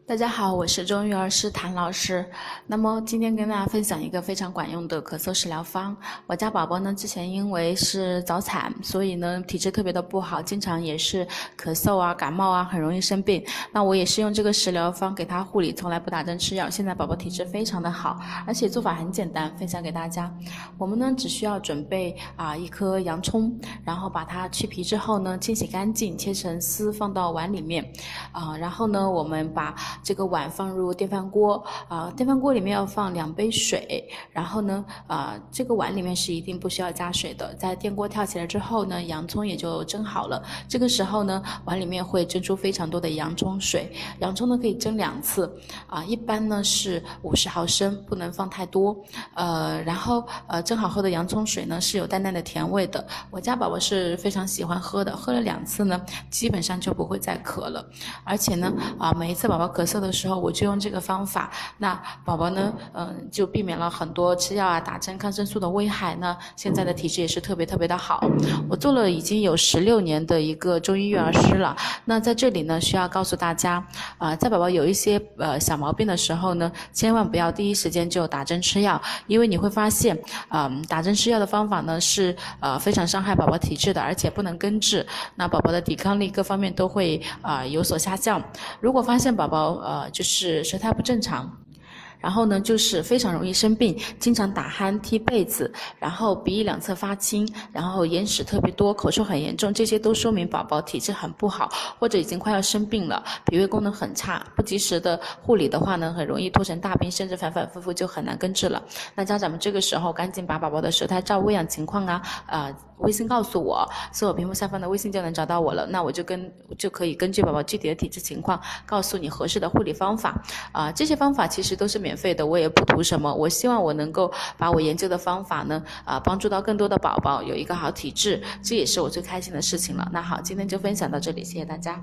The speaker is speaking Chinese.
大家好，我是中医育儿师谭老师。那么今天跟大家分享一个非常管用的咳嗽食疗方。我家宝宝呢之前因为是早产，所以呢体质特别的不好，经常也是咳嗽啊、感冒啊，很容易生病。那我也是用这个食疗方给他护理，从来不打针吃药。现在宝宝体质非常的好，而且做法很简单，分享给大家。我们呢只需要准备一颗洋葱，然后把它去皮之后呢清洗干净，切成丝放到碗里面。然后呢我们把这个碗放入电饭锅，电饭锅里面要放2杯水，然后呢，这个碗里面是一定不需要加水的。在电锅跳起来之后呢，洋葱也就蒸好了。这个时候呢，碗里面会蒸出非常多的洋葱水。洋葱呢可以蒸2次，一般呢是50毫升，不能放太多。然后蒸好后的洋葱水呢是有淡淡的甜味的。我家宝宝是非常喜欢喝的，喝了2次呢，基本上就不会再渴了。而且呢，每一次宝宝咳嗽的时候，我就用这个方法，那宝宝呢，就避免了很多吃药打针抗生素的危害。那现在的体质也是特别的好。我做了已经有16年的一个中医育儿师了。那在这里呢，需要告诉大家，在宝宝有一些小毛病的时候呢，千万不要第一时间就打针吃药，因为你会发现，打针吃药的方法呢是非常伤害宝宝体质的，而且不能根治。那宝宝的抵抗力各方面都会有所下降。如果发现宝宝就是舌苔不正常，然后呢就是非常容易生病，经常打鼾、踢被子，然后鼻翼两侧发青，然后眼屎特别多，口臭很严重，这些都说明宝宝体质很不好，或者已经快要生病了，脾胃功能很差，不及时的护理的话呢，很容易拖成大病，甚至反反复复就很难根治了。那家长们这个时候赶紧把宝宝的舌苔照喂养情况微信告诉我，搜我屏幕下方的微信就能找到我了。那我就可以根据宝宝具体的体质情况，告诉你合适的护理方法。这些方法其实都是免费的，我也不图什么。我希望我能够把我研究的方法呢，帮助到更多的宝宝有一个好体质，这也是我最开心的事情了。那好，今天就分享到这里，谢谢大家。